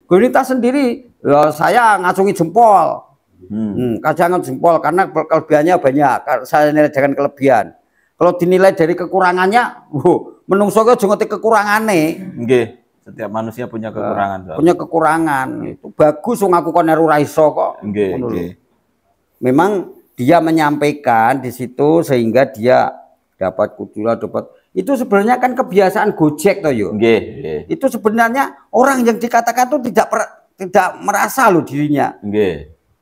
Gurita sendiri saya ngacungi jempol. Kajangan jempol karena kelebihannya banyak. Saya nilai dengan kelebihan. Kalau dinilai dari kekurangannya, menungso ke aja ngerti kekurangane. Nggih. Setiap manusia punya kekurangan. Punya kekurangan. Itu bagus wong aku kon ora iso kok. Nggih. Memang dia menyampaikan di situ sehingga dia dapat kudulah dapat. Itu sebenarnya kan kebiasaan Gojek toh yo. Itu sebenarnya orang yang dikatakan itu tidak merasa loh dirinya.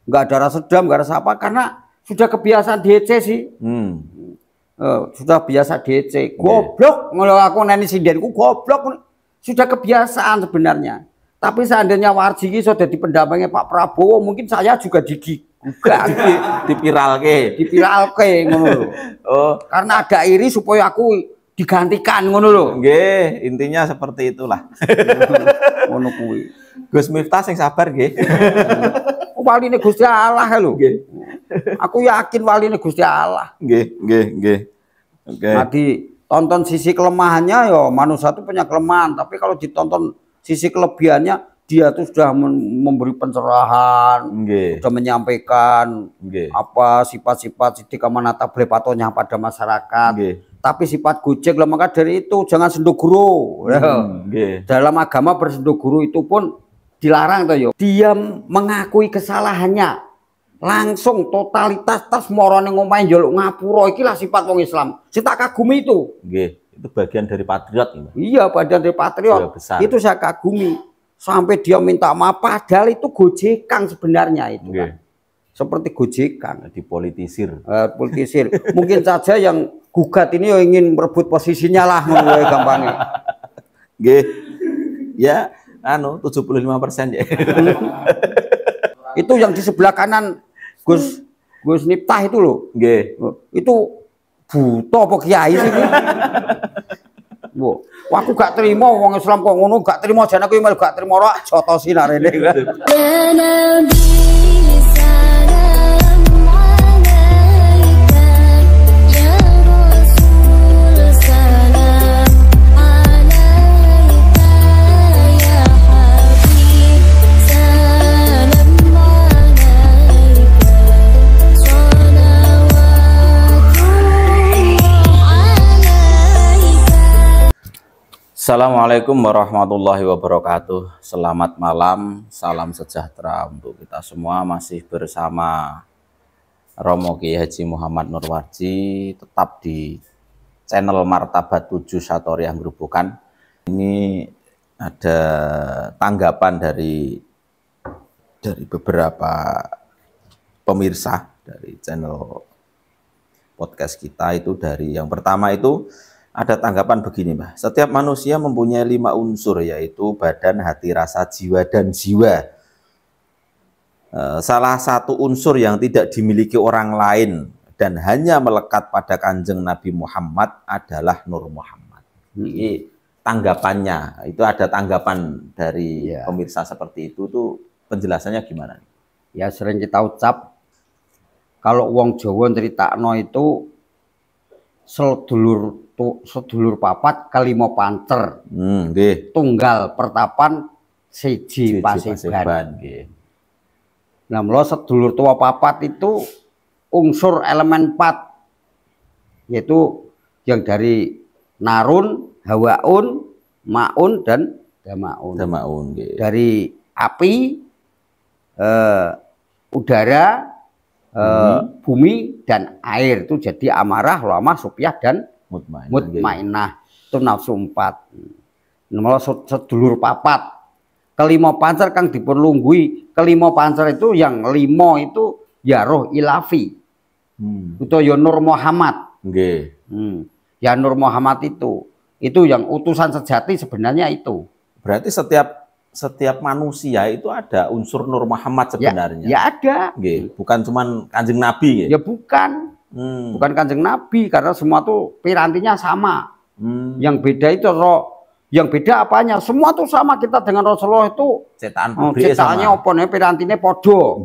Nggak ada rasa dendam, nggak rasa apa karena sudah kebiasaan DC sih. Sudah biasa DC. Goblok ngono aku neni sindenku goblok. Sudah kebiasaan sebenarnya. Tapi seandainya Warji ini sudah di pendampingnya Pak Prabowo, mungkin saya juga digugah, dipiralke ngono lho. Karena ada iri supaya aku digantikan ngono lho. Nggih, intinya seperti itulah. Ngono kuwi. Gus Miftah sing sabar nggih. Waline Gusti Allah lho. Nggih. Aku yakin waline Gusti Allah. Nggih. Oke. Nanti tonton sisi kelemahannya ya manusia itu punya kelemahan, tapi kalau ditonton sisi kelebihannya dia tuh sudah memberi pencerahan, sudah menyampaikan apa sifat-sifat Siddiq Amanata Blepatonya pada masyarakat. Tapi sifat Gojek lah, maka dari itu jangan sendoguro. Dalam agama bersendoguro itu pun dilarang toh yo. Dia mengakui kesalahannya langsung totalitas tas morone ngomahe njaluk ngapura iki lah sifat wong Islam. Sing tak kagumi itu. Itu bagian dari patriot ini. Iya, bagian dari patriot. Itu saya kagumi. Sampai dia minta maaf padahal itu gojekan sebenarnya itu kan. Seperti gojekan dipolitisir. Politisir. Mungkin saja yang gugat ini ingin merebut posisinya lah menurut gampangnya. Ya, 75% ya. Itu yang di sebelah kanan Gus Miftah itu loh. Itu buta apa kiai sih? Aku gak terima wong Islam kok ngono, gak terima jan aku malah gak terima ora jotosi narene. Assalamualaikum warahmatullahi wabarakatuh. Selamat malam, salam sejahtera untuk kita semua. Masih bersama Romo Kiai Haji Muhammad Nur Warji, tetap di channel Martabat 7 Satoriah Grobogan. Ini ada tanggapan dari beberapa pemirsa dari channel podcast kita. Itu dari yang pertama itu ada tanggapan begini, Mbah. Setiap manusia mempunyai 5 unsur, yaitu badan, hati, rasa, jiwa, dan jiwa. Salah satu unsur yang tidak dimiliki orang lain dan hanya melekat pada Kanjeng Nabi Muhammad adalah Nur Muhammad. Ini tanggapannya. Itu ada tanggapan dari pemirsa seperti itu. Tuh penjelasannya gimana? Ya sering kita ucap, kalau wong Jawa critakno itu sedulur papat kalimo pancer, tunggal pertapan siji paseban. Nah, mula sedulur tua papat itu unsur elemen 4, yaitu yang dari narun, hawaun, maun, dan damaun. Dari api, udara, bumi dan air itu jadi amarah, lamah, supiah dan mutmainah. Itu nafsu 4. Nomor sedulur papat. Kelima pancer kang diperlunggui. Kelima pancer itu yang 5 itu ya roh ilafi. Itu ya Nur Muhammad. Ya Nur Muhammad itu yang utusan sejati sebenarnya itu. Berarti setiap manusia itu ada unsur Nur Muhammad sebenarnya. Ya ada. Bukan cuman Kanjeng Nabi. Ya bukan. Bukan Kanjeng Nabi karena semua tuh pirantinya sama. Yang beda itu yang beda apanya? Semua tuh sama kita dengan Rasulullah itu. Cetakannya apa nih? Pirantinya podo.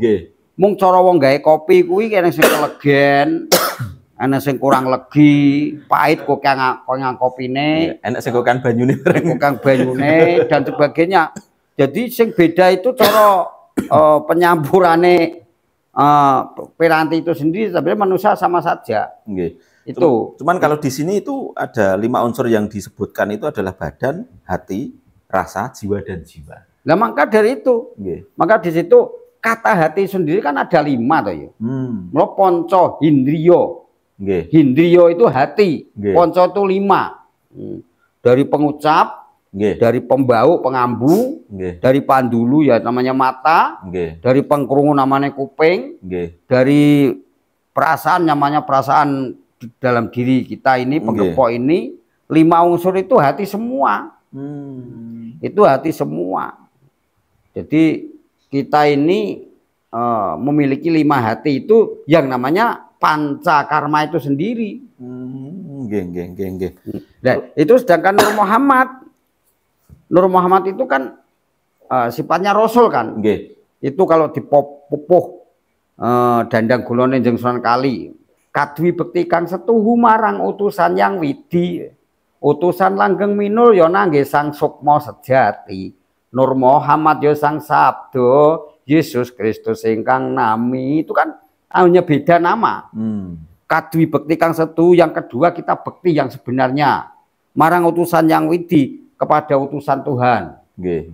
Mung cara wong gawe kopi kuwi kene sing legen. Ana sing kurang legi, pahit kok kang kopine. Enak sing kok kan banyune, dan sebagainya. Jadi sing beda itu cara penyamburane piranti itu sendiri, tapi manusia sama saja. Nggih. Itu. Cuman kalau di sini itu ada 5 unsur yang disebutkan itu adalah badan, hati, rasa, jiwa dan jiwa. Nah, maka dari itu, maka di situ kata hati sendiri kan ada 5 toh ya. Mula ponco hindriyo. Hindriyo itu hati, ponco itu 5. Dari pengucap, dari pembau, pengambu, dari pandulu ya namanya mata, dari pengkrungu namanya kuping, dari perasaan namanya perasaan di dalam diri kita ini, penggepok ini, 5 unsur itu hati semua. Itu hati semua. Jadi kita ini memiliki 5 hati itu yang namanya panca karma itu sendiri. Nah, itu sedangkan Nur Muhammad itu kan sifatnya Rasul kan. Itu kalau dipupuh dandang gulone jeung Sunan Kali. Kadwi bekti kang setuhu marang utusan yang widi. Utusan langgeng minul ya nangge sang sukma sejati. Nur Muhammad ya sang sabdo, Yesus Kristus ingkang nami. Itu kan hanya beda nama. Kadwi bekti kang setuhu, yang kedua kita bekti yang sebenarnya. Marang utusan yang widi, kepada utusan Tuhan.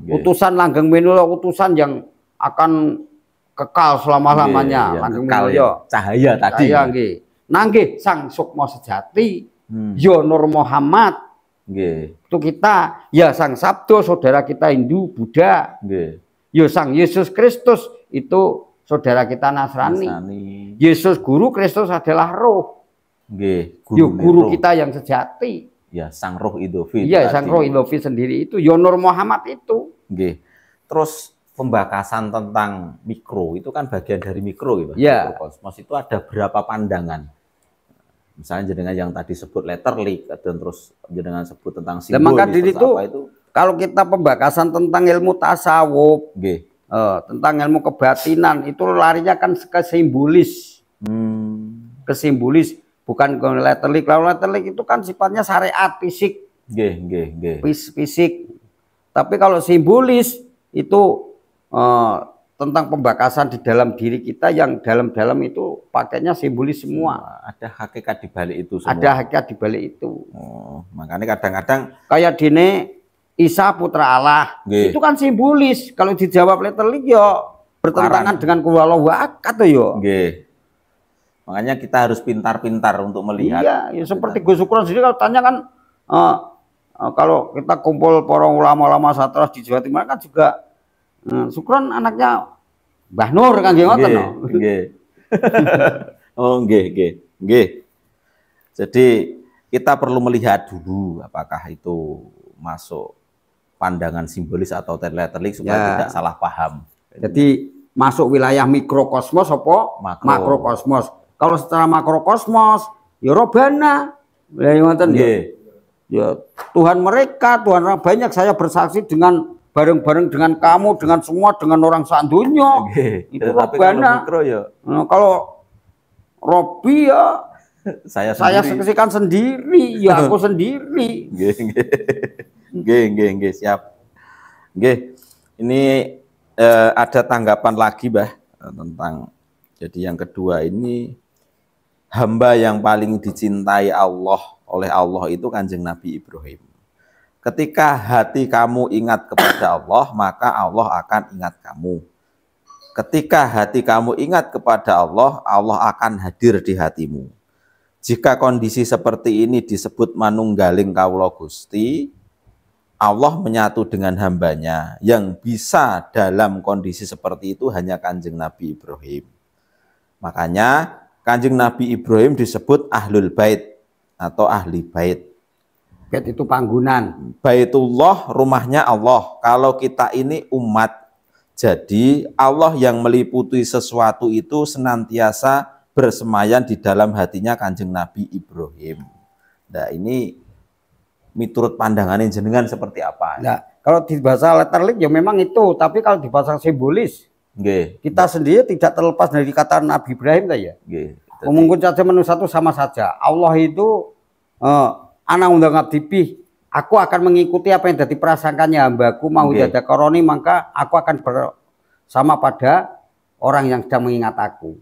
Utusan langgeng minul, utusan yang akan kekal selama-lamanya. Langgeng minul ya cahaya tadi. Cahaya nggih. Nangge sang sukma sejati, ya Nur Muhammad. Itu kita, ya sang sabdo saudara kita Hindu, Buddha. Ya sang Yesus Kristus itu saudara kita Nasrani. Yesus guru, Kristus adalah roh. Guru kita yang sejati. Ya, sang roh Idhofi. Iya, sang roh Idhofi sendiri itu, ya Nur Muhammad itu. Terus pembakasan tentang mikro itu kan bagian dari mikro gitu. Mikrokosmos itu ada berapa pandangan? Misalnya jenengan yang tadi sebut letterlik, dan terus jenengan sebut tentang simbol. Maka diri itu kalau kita pembakasan tentang ilmu tasawuf, tentang ilmu kebatinan itu larinya kan ke simbolis. Ke simbolis. Bukan ke letterlik. Kalau letterlik itu kan sifatnya syariat fisik. Fisik. Tapi kalau simbolis itu tentang pembakasan di dalam diri kita yang dalam-dalam itu pakainya simbolis semua. Ada hakikat di balik itu semua. Ada hakikat di balik itu. Makanya kadang-kadang kayak dene Isa putra Allah. Itu kan simbolis. Kalau dijawab letterlik ya bertentangan dengan kulwallahu akad ya. Makanya kita harus pintar-pintar untuk melihat. Iya, ya seperti Gus Sukron sendiri kalau tanya kan, kalau kita kumpul para ulama-ulama satra di Jawa Timur kan juga Sukron anaknya Mbah Nur kan ngoten no. Jadi kita perlu melihat dulu apakah itu masuk pandangan simbolis atau letterlik supaya tidak salah paham. Jadi masuk wilayah mikrokosmos apa makrokosmos. Kalau secara makrokosmos, ya Robana, ya Tuhan mereka, Tuhan orang banyak. Saya bersaksi dengan bareng-bareng dengan kamu, dengan semua, dengan orang sandunya. Itu Robana. Kalau Robi ya, saya saksikan sendiri, ya aku sendiri. Siap. Ini ada tanggapan lagi, Mbah, tentang jadi yang kedua ini. Hamba yang paling dicintai Allah oleh Allah itu Kanjeng Nabi Ibrahim. Ketika hati kamu ingat kepada Allah, maka Allah akan ingat kamu. Ketika hati kamu ingat kepada Allah, Allah akan hadir di hatimu. Jika kondisi seperti ini disebut manunggaling kawula Gusti, Allah menyatu dengan hambanya. Yang bisa dalam kondisi seperti itu hanya Kanjeng Nabi Ibrahim. Makanya Kanjeng Nabi Ibrahim disebut Ahlul Bait atau Ahli Bait. Bait itu panggonan. Baitullah, rumahnya Allah. Kalau kita ini umat, jadi Allah yang meliputi sesuatu itu senantiasa bersemayam di dalam hatinya Kanjeng Nabi Ibrahim. Nah, ini miturut pandangan jenengan seperti apa? Nah, kalau di bahasa letterlik ya memang itu, tapi kalau di bahasa simbolis, kita sendiri tidak terlepas dari kata Nabi Ibrahim ya. Mungkin saja manusia itu sama saja. Allah itu anak undang abdipi aku akan mengikuti apa yang jadi prasangkanya hambaku mau dada koroni, maka aku akan bersama pada orang yang sedang mengingat aku.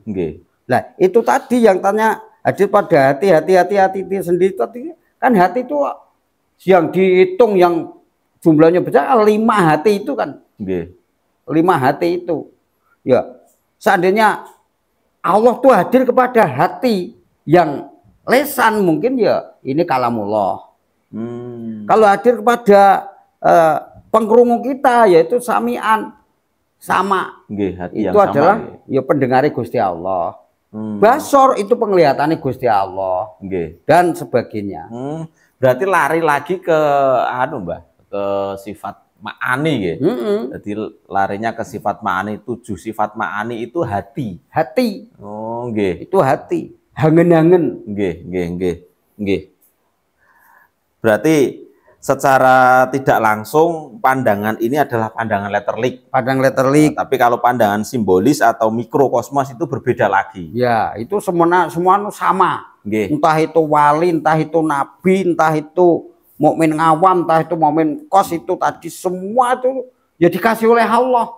Nah itu tadi yang tanya hadir pada hati sendiri tadi kan, hati itu yang dihitung yang jumlahnya besar 5 hati itu kan. 5 hati itu ya, seandainya Allah tuh hadir kepada hati yang lesan mungkin ya ini kalamullah. Kalau hadir kepada pengkrungu kita yaitu samian sama, hati itu adalah sama, ya pendengari Gusti Allah. Basor itu penglihatannya Gusti Allah, dan sebagainya. Berarti lari lagi ke Mbah, ke sifat ma'ani ya. Jadi larinya ke sifat ma'ani. 7 sifat ma'ani itu hati. Oh, itu hati. Hangen-hangen. Berarti secara tidak langsung pandangan ini adalah pandangan letterlik. Nah, tapi kalau pandangan simbolis atau mikrokosmos itu berbeda lagi. Ya, itu semua sama. Entah itu wali, entah itu nabi, entah itu mukmin ngawam, entah itu mukmin kos, itu tadi semua itu ya dikasih oleh Allah.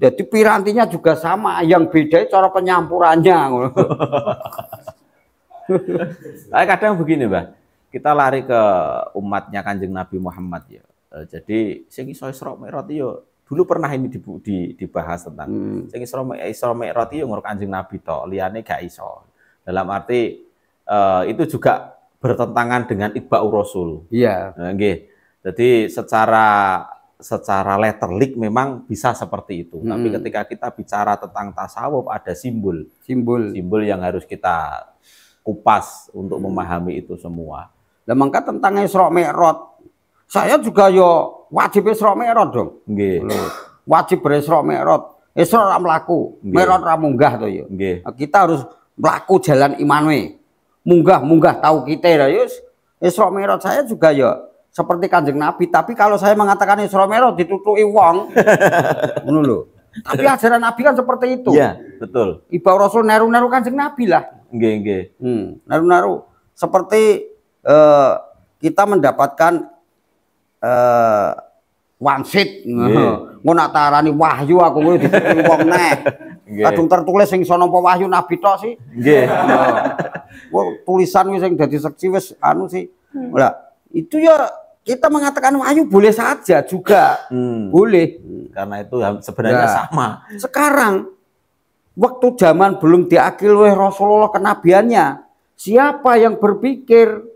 Jadi pirantinya juga sama, yang beda cara penyampurannya. Kadang begini, Mbah. Kita lari ke umatnya Kanjeng Nabi Muhammad ya. Jadi sing iso Isra Mi'raj yo dulu pernah ini dibahas tentang sing Isra Mi'raj yo nguruk Kanjeng Nabi tok, liyane gak iso. Dalam arti itu juga bertentangan dengan itba'ur rasul. Iya. Jadi secara letterlik memang bisa seperti itu. Tapi ketika kita bicara tentang tasawuf ada simbol yang harus kita kupas untuk memahami itu semua. Lah mangka tentang Isra Mi'raj, saya juga yo wajib Isra Mi'raj dong. Wajib berisra Mi'raj. Isra ora mlaku, Mi'raj ora munggah to yo. Kita harus mlaku jalan iman we. Munggah tahu kita ya yus. Isra Mi'raj saya juga yo seperti Kanjeng Nabi, tapi kalau saya mengatakan Isra Mi'raj ditutuki wong. Ngono lho. Tapi ajaran Nabi kan seperti itu. Iya, betul. Ibarat Rasul naru-naru Kanjeng Nabi lah. Naru-naru seperti kita mendapatkan wangsit ngono tarani wahyu aku kuwi ditutuki wong neh. Kadung tertulis sing sono apa wahyu Nabi tok sih. Tulisan wis sing dadi seksi wis anu sih. Lah, itu ya kita mengatakan wahyu boleh saja juga. Boleh. Karena itu sebenarnya sama. Sekarang waktu zaman belum diakhiri oleh Rasulullah kenabiannya, siapa yang berpikir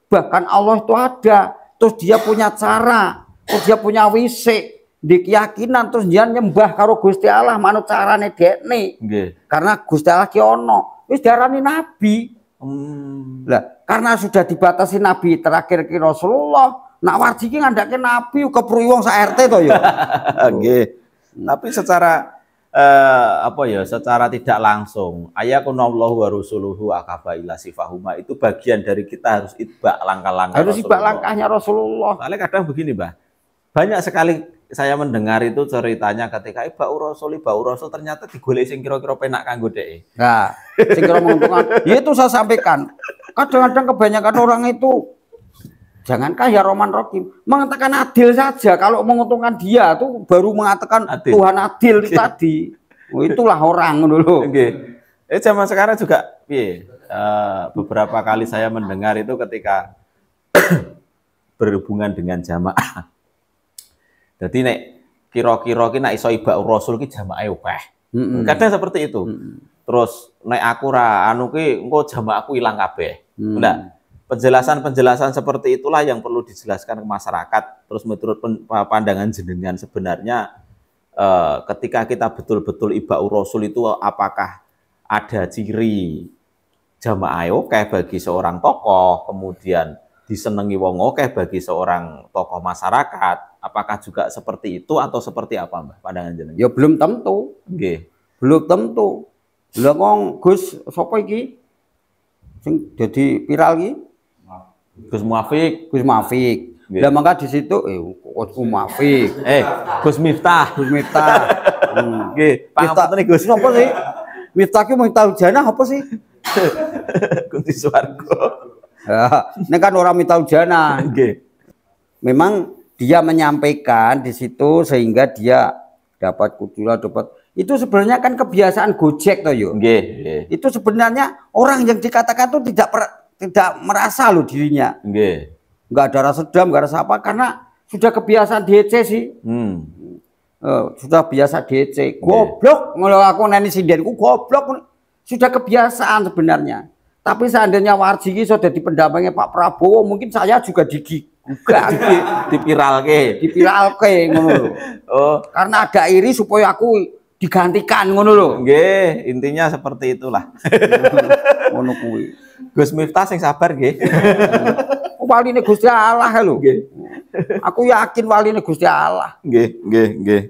bahkan Allah itu ada, terus dia punya cara, terus dia punya wisik di keyakinan, terus dia nyembah karo Gusti Allah manut carane dekne. Karena Gusti Allah ki ono, wis diarani nabi. Lah, karena sudah dibatasi nabi terakhir ki Rasulullah, nak warji ki ngandake nabi kepruwi wong sak RT to ya. Tapi secara secara tidak langsung ayakunallahu wa rasuluhu akaba ila sifahuma itu bagian dari kita harus itba langkah-langkah harus itba langkahnya Rasulullah. Soalnya kadang begini, Mbah. Banyak sekali saya mendengar itu ceritanya ketika ibau rasul ternyata digoleki sing kira-kira penak kanggo dhek. Nah, sing kira menguntungkan. Ya itu saya sampaikan. Kadang-kadang kebanyakan orang itu jangankah ya Roman Rokim mengatakan adil saja, kalau menguntungkan dia tuh baru mengatakan adil. Tuhan adil tadi. Oh, itulah orang dulu. Zaman sekarang juga beberapa kali saya mendengar itu ketika berhubungan dengan jamaah. Jadi nek kira-kira ki nek iso ibau rasul ki jamaahe akeh. Kadang seperti itu. Terus nek aku ra anu ki engko jamaahku ilang kabeh. Nah, penjelasan-penjelasan seperti itulah yang perlu dijelaskan ke masyarakat. Terus menurut pandangan jenengan sebenarnya ketika kita betul-betul ibau rasul itu apakah ada ciri jamaah oke bagi seorang tokoh, kemudian disenangi wong oke bagi seorang tokoh masyarakat, apakah juga seperti itu atau seperti apa, Mbah, pandangan jenengan? Ya belum tentu. Belum tentu. Lha wong Gus sapa iki sing dadi viral iki? Gus Muafik. Lah mangka di situ Gus Muafik. Gus Miftah. Nggih, pangapunten Gus. Napa sih? Miftah ki Miftah Jannah apa sih? Kunti Swarga. Ya, ini kan orang minta hujanan. Memang dia menyampaikan di situ sehingga dia dapat kudulah dapat. Itu sebenarnya kan kebiasaan Gojek toh yo. Itu sebenarnya orang yang dikatakan itu tidak merasa loh dirinya. Nggak ada rasa dendam, nggak rasa apa karena sudah kebiasaan DC sih. Sudah biasa DC. Goblok kalau aku nani sindenku goblok sudah kebiasaan sebenarnya. Tapi seandainya Warji sudah di pendampingnya Pak Prabowo, mungkin saya juga digugah, dipiralke ngono lho. Oh, karena ada iri supaya aku digantikan ngono lho. Nggih, intinya seperti itulah. Ngono kuwi. Gus Miftah sing sabar nggih. Waline Gusti Allah lho. Nggih. Aku yakin waline Gusti Allah. Nggih.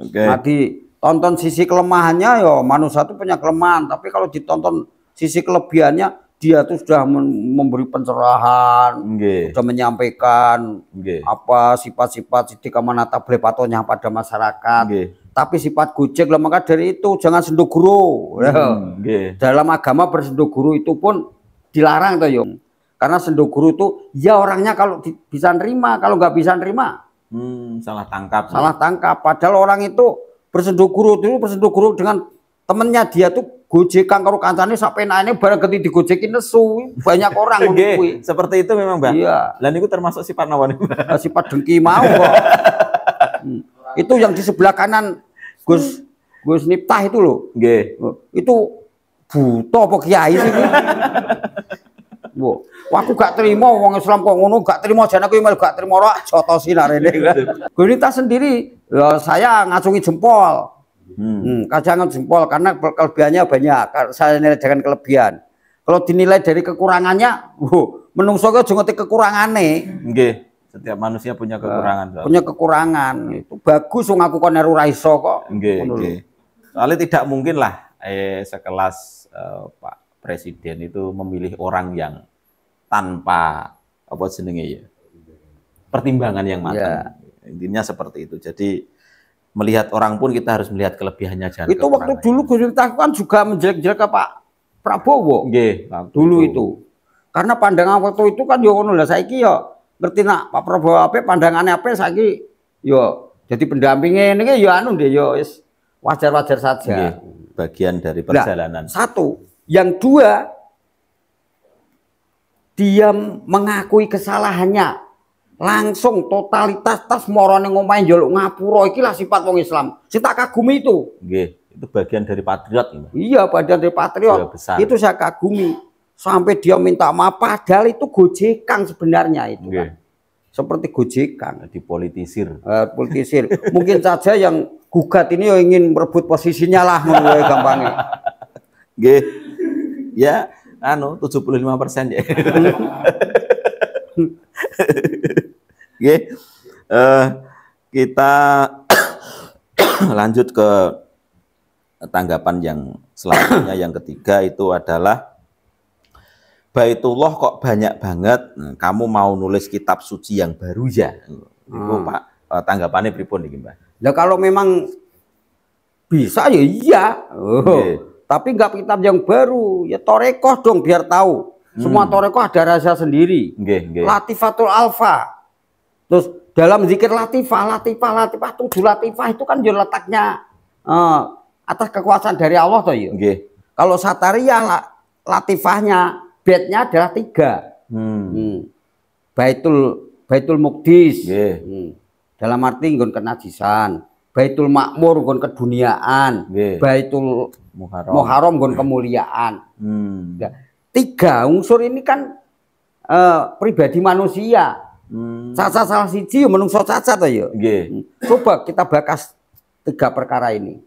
Oke. Nanti tonton sisi kelemahannya ya manusia itu punya kelemahan, tapi kalau ditonton sisi kelebihannya dia tuh sudah memberi pencerahan, sudah menyampaikan apa sifat-sifat Siddiq Amanata Blepatonya pada masyarakat. Tapi sifat Gojek lah, maka dari itu jangan sendoguro. Dalam agama bersendoguro itu pun dilarang tuh Yong. Karena sendoguro itu ya orangnya kalau bisa nerima, kalau nggak bisa nerima salah tangkap. Salah tangkap. Padahal orang itu bersendoguro dengan temennya dia tuh gojekan karo kancane sampai naiknya barang geti digojekin nesu banyak orang seperti itu memang Mbak. Iya. Dan itu termasuk sifat nawan sifat dengki mau kok. Itu yang di sebelah kanan Gus Miftah itu loh. Itu buta apa kiai sih? Aku gak terima wong Islam kok ngono, gak terima jane aku malah gak terima ora jotosi narene. Gus Miftah sendiri saya ngacungi jempol. Kacangan jempol karena kelebihannya banyak. Saya nilai dengan kelebihan. Kalau dinilai dari kekurangannya, menungso kok aja kekurangane. Nggih, setiap manusia punya kekurangan. Punya kekurangan. Itu bagus wong aku kon ora iso kok. Nggih. Soalnya tidak mungkin lah sekelas Pak Presiden itu memilih orang yang tanpa apa jenenge ya. Pertimbangan yang matang. Intinya seperti itu. Jadi melihat orang pun kita harus melihat kelebihannya jangan. Itu waktu dulu Gus Miftah kan juga menjelek-jelek ke Pak Prabowo. Dulu itu. Karena pandangan waktu itu kan yo ngono lah saiki yo ngerti nak Pak Prabowo apa pandangannya apa saiki yo jadi pendampingnya ini yo anu deh yo wajar-wajar saja. Bagian dari perjalanan. Nah, satu, yang dua dia mengakui kesalahannya. Langsung totalitas tas morone ngomain njaluk ngapura iki lah sifat wong Islam. Sing tak kagumi itu. Itu bagian dari patriot ini. Iya, bagian dari patriot. Itu saya kagumi. Sampai dia minta maaf padahal itu gojekan sebenarnya itu kan. Seperti gojekan dipolitisir. Politisir. Mungkin saja yang gugat ini ingin merebut posisinya lah menurut gampangnya. Ya, 75% ya. Kita lanjut ke tanggapan yang selanjutnya. Yang ketiga itu adalah Baitullah kok banyak banget, kamu mau nulis kitab suci yang baru ya? Itu Pak, tanggapannya pripun iki Mbak? Ya kalau memang bisa ya iya. Tapi nggak kitab yang baru, ya torekoh dong biar tahu. Semua torekoh ada rahasia sendiri. Latifatul Alfa. Terus dalam zikir latifah 7 latifah itu kan letaknya atas kekuasaan dari Allah toh ya. Kalau Satariyah latifahnya bednya adalah 3. Baitul Muqdis. Dalam arti nggon kenajisan. Baitul Makmur nggon keduniaan. Baitul Muharram nggon kemuliaan. 3 unsur ini kan pribadi manusia. Cacat salah siji menungso cacat to ya. Coba kita bahas 3 perkara ini.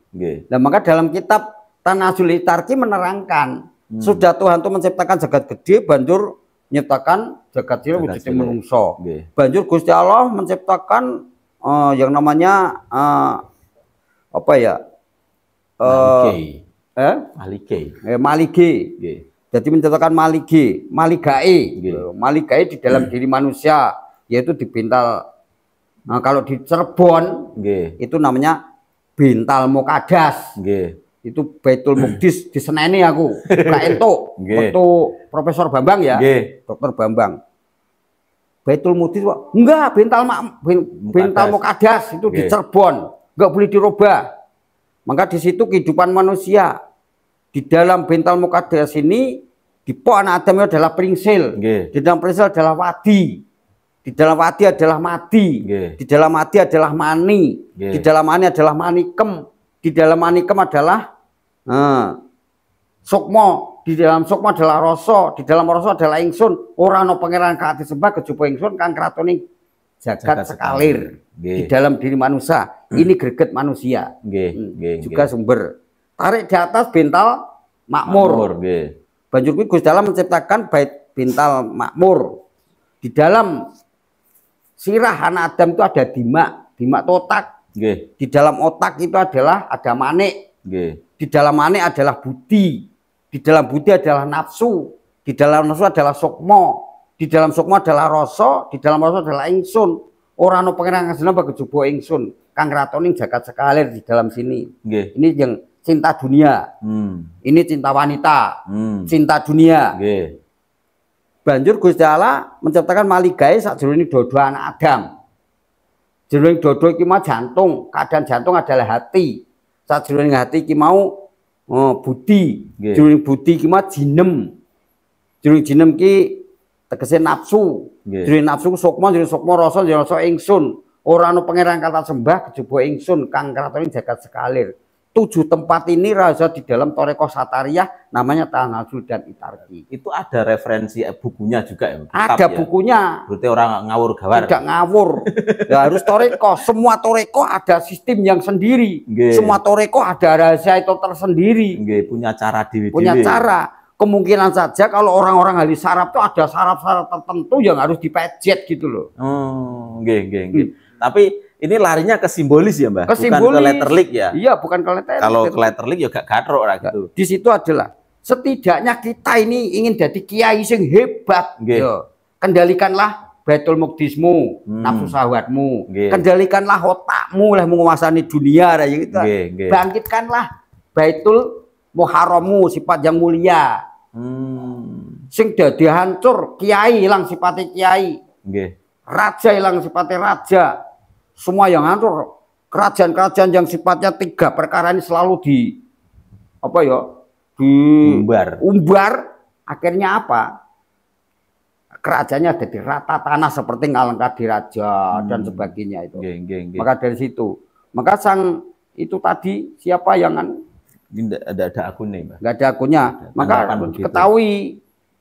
Nah, maka dalam kitab Tanazul Itarki menerangkan sudah Tuhan itu menciptakan jagat gede banjur menciptakan jagat cilik wujudnya menungso. Banjur Gusti Allah menciptakan yang namanya apa ya? Malike. Jadi menciptakan maligae di dalam diri manusia, yaitu di bintal. Nah, kalau di Cirebon itu namanya bintal Mukadas. Itu Baitul Muqdis diseneni aku. Gak entuk. Waktu Profesor Bambang ya. Dokter Bambang. Baitul Muqdis enggak, Bintal Muqaddas itu di Cirebon, enggak boleh dirubah. Maka di situ kehidupan manusia di dalam Bintal Muqaddas ini di pohon Adam itu adalah pringsil, di dalam pringsil adalah wadi, di dalam wadi adalah madi, di dalam madi adalah mani, di dalam mani adalah manikem, di dalam manikem adalah sukmo, di dalam sukmo adalah rasa, di dalam rasa adalah ingsun, ora ana pangeran kang disembah kejaba ingsun kang kratoning jagat sekalir di dalam diri manusia. Ini greget manusia. Juga sumber. Tarik di atas Bintal Makmur. Banjur kuwi Gusti Allah menciptakan bait Bintal Makmur. Di dalam sirah anak Adam itu ada dimak itu otak. Di dalam otak itu adalah ada manik. Di dalam manik adalah budi. Di dalam budi adalah nafsu. Di dalam nafsu adalah sukmo. Di dalam sukmo adalah rasa. Di dalam rasa adalah ingsun. Ora ana pangeran kang seneng kejaba ingsun kang kratoning jagat sekalir di dalam sini. Ini yang cinta dunia. Ini cinta wanita. Cinta dunia. Banjur Gusti Allah menciptakan maligae sakjroning dodo anak Adam. Jroning dodo iki mah jantung, keadaan jantung adalah hati. Sakjroning hati iki mau budi. Jroning budi iki mah jinem. Jroning jinem ki tegese nafsu. Jroning nafsu sukma, jroning sukma rasa, jroning rasa ingsun. Ora ana pangeran kata sembah kejaba ingsun kang kratoning jagat sekalir. 7 tempat ini raja di dalam Thoreko Satariyah namanya Tanazul dan Itarki. Itu ada referensi bukunya juga ya? Ada bukunya. Berarti orang ngawur gawar. Tidak ngawur. Ya harus Thoreko. Semua Thoreko ada sistem yang sendiri. Semua Thoreko ada rahasia itu tersendiri. Punya cara diri. Punya cara. Kemungkinan saja kalau orang-orang ahli saraf itu ada saraf-saraf tertentu yang harus dipejet gitu loh. Tapi ini larinya ke simbolis ya, Mbak? Ke simbolis. Bukan ke letterlik ya? Iya, bukan ke letterlik. Kalau ke letterlik ya gak gatrok lah gitu. Di situ adalah setidaknya kita ini ingin jadi kiai sing hebat. Yo. Kendalikanlah Baitul Muqdismu, nafsu syahwatmu. Kendalikanlah otakmu lah menguasai dunia gitu. Bangkitkanlah Baitul Muharrammu, sifat yang mulia. Sing dadi hancur, kiai hilang sifatnya kiai. Raja hilang sifatnya raja. Semua yang hancur, kerajaan-kerajaan yang sifatnya 3 perkara ini selalu diumbar. Akhirnya apa? Kerajaannya jadi rata tanah seperti Ngalengka Diraja dan sebagainya itu. Maka dari situ, maka sang itu tadi siapa yang ada akunnya, Mbak? Nggak ada akunnya. Maka ketahui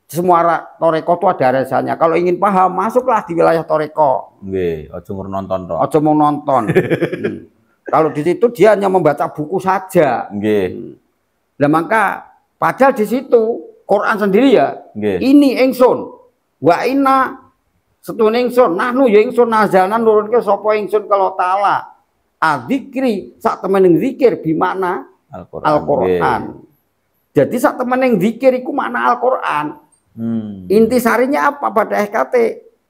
semua Thoreko itu ada rasanya. Kalau ingin paham, masuklah di wilayah Thoreko. Ojo nonton. Ojo mau nonton. Kalau di situ dia hanya membaca buku saja. Nah maka padahal di situ Quran sendiri ya. Ini ingsun. Wa inna setune ingsun. Nahnu ya ingsun nazalan nurunke sapa ingsun kalau taala. Adzikri sak temening zikir bimakna Al-Qur'an. Jadi sak temening zikir iku makna Al-Qur'an. Intisarinya apa pada HKT?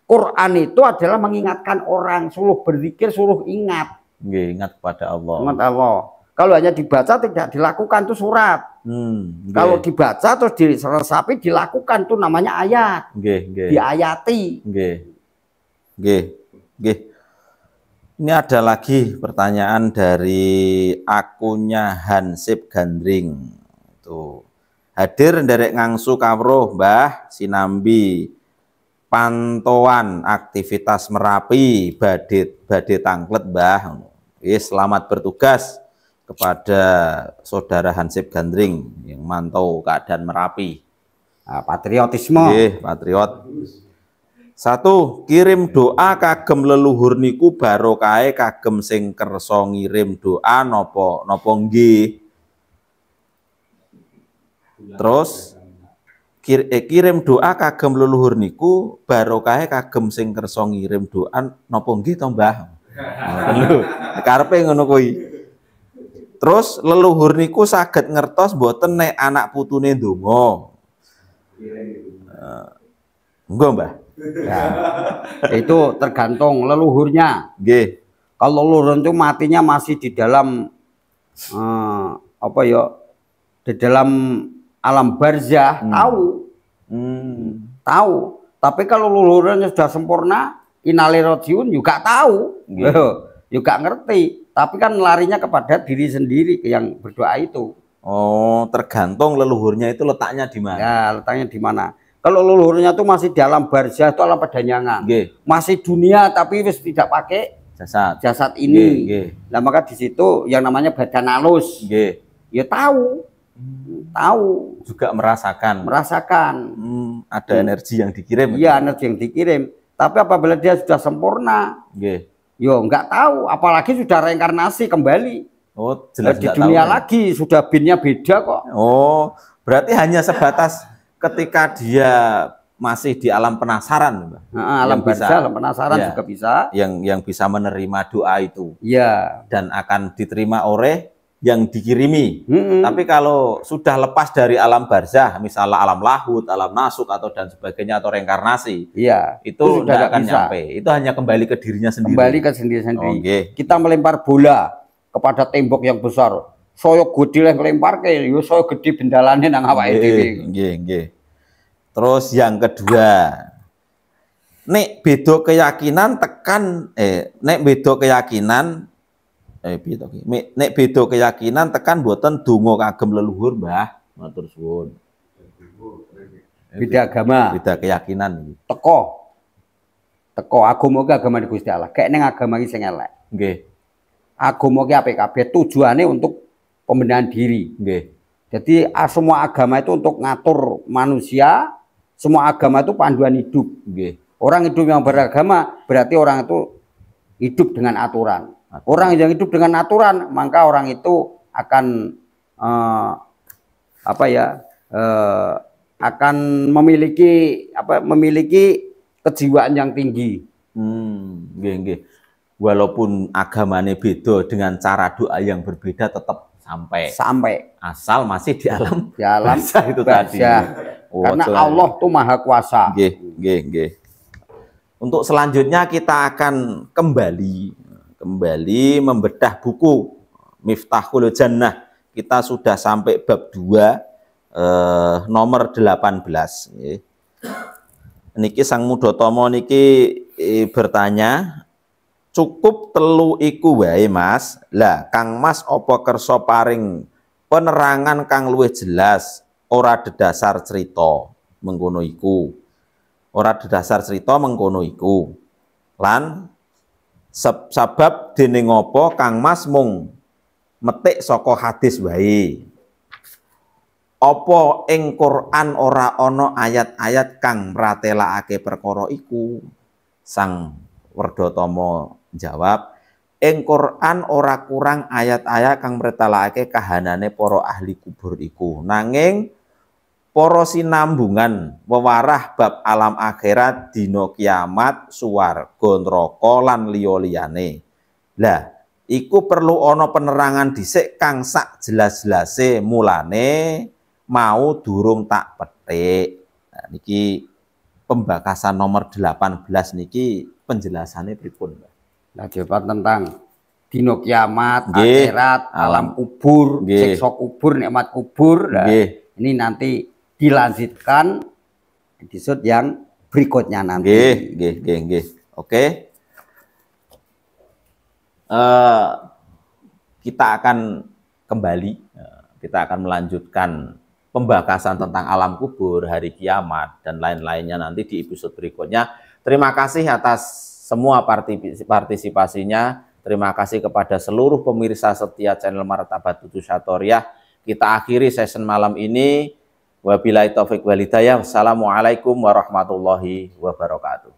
Quran itu adalah mengingatkan orang, suruh berzikir, suruh ingat. Ingat pada Allah. Ingat Allah. Kalau hanya dibaca tidak dilakukan itu surat. Kalau dibaca terus diresapi dilakukan itu namanya ayat. Diayati. Ini ada lagi pertanyaan dari akunnya Hansip Gandring. Tuh. Hadir nderek ngangsu kawruh Mbah sinambi pantauan aktivitas Merapi badhe tangklet Mbah. Selamat bertugas kepada saudara Hansip Gandring yang mantau keadaan Merapi. Patriotisme. Patriot. 1. Kirim doa kagem leluhur niku barokahe kagem sing kersa ngirim doa napa nggih. Terus kirim doa kagem leluhur niku barokahe kagem sing kersa ngirim doa napa nggih to Mbah. Lho, karepe ngono kuwi. Terus leluhur niku saged ngertos mboten nek anak putune ndonga. Enggak, Mbah. Ya, itu tergantung leluhurnya. Kalau leluhur itu matinya masih di dalam apa ya di dalam alam barzah tahu. Tahu. Tapi kalau leluhurnya sudah sempurna, innalillahi rajiun juga tahu. Juga ngerti. Tapi kan larinya kepada diri sendiri yang berdoa itu. Oh, tergantung leluhurnya itu letaknya di mana. Ya, letaknya di mana. Kalau leluhurnya itu masih di alam barzah itu alam pedanyangan. Masih dunia tapi wis tidak pakai jasad ini. Nah, maka di situ yang namanya badan halus. Ya tahu. Tahu. Juga merasakan. Ada energi yang dikirim. Iya, energi yang dikirim. Tapi apabila dia sudah sempurna, yo nggak tahu, apalagi sudah reinkarnasi kembali. Oh, jelas di dunia tahu, lagi sudah binnya beda kok. Oh, berarti hanya sebatas ketika dia masih di alam penasaran, Mbak. Alam barzah, alam penasaran ya, juga bisa. Yang bisa menerima doa itu. Iya. Dan akan diterima oleh yang dikirimi. Tapi kalau sudah lepas dari alam barzah, misalnya alam lahut, alam nasuk atau dan sebagainya atau reinkarnasi, iya, itu tidak akan nyampe. Itu hanya kembali ke dirinya sendiri. Kembali ke sendiri. Kita melempar bola kepada tembok yang besar. Saya gede lah melempar ke, yo saya gede bendalane nang awake dhewe. Terus yang kedua, nek beda keyakinan tekan nek beda keyakinan nek beda keyakinan tekan boten donga kagem leluhur, Mbah. Matur suwun. Beda agama, beda keyakinan. Teko agama ke agama Gusti Allah. Kayak ning agama iki sing elek. Nggih. Agama ki apik kabeh tujuannya untuk pembenahan diri. Nggih. Jadi semua agama itu untuk ngatur manusia, semua agama itu panduan hidup. Nggih. Orang hidup yang beragama berarti orang itu hidup dengan aturan. Orang yang hidup dengan aturan, maka orang itu akan akan memiliki kejiwaan yang tinggi. Nggih. Walaupun agamanya beda dengan cara doa yang berbeda tetap sampai asal masih di alam itu tadi. Karena Allah tuh maha kuasa. Nggih. Untuk selanjutnya kita akan kembali membedah buku Miftahul Jannah. Kita sudah sampai bab 2 nomor 18. Niki Sang Mudotomo niki bertanya, cukup telu iku wae Mas. Lah Kang Mas apa kersa paring penerangan kang luwih jelas, ora dedasar cerita mengkono iku. Ora dedasar cerita mengkono iku. Lan sebab dene ngopo Kang Mas mung metik saka hadis wae. Apa ing Quran ora ana ayat-ayat kang mratelakake perkara iku? Sang Werdatama jawab, ing Quran ora kurang ayat-ayat kang mratelakake kahanane para ahli kubur iku. Nanging para sinambungan wewarah bab alam akhirat, dina kiamat, swarga, neraka lan liya-liyane. Lah, iku perlu ana penerangan dhisik kang sak jelas-jelase, mulane mau durung tak petik. Nah, niki pembakasan nomor 18 niki penjelasannya pripun, Mbak? Nah, jawaban tentang dina kiamat, akhirat, alam kubur, siksa kubur, nikmat kubur. Nah, ini nanti dilanjutkan episode yang berikutnya nanti. Nggih. Oke. Kita akan kembali, kita akan melanjutkan pembahasan tentang alam kubur, hari kiamat, dan lain-lainnya nanti di episode berikutnya. Terima kasih atas semua partisipasinya. Terima kasih kepada seluruh pemirsa setia channel Martabat Tutu Syatoriah. Kita akhiri session malam ini. Wabillahi taufiq wal hidayah. Wassalamualaikum warahmatullahi wabarakatuh.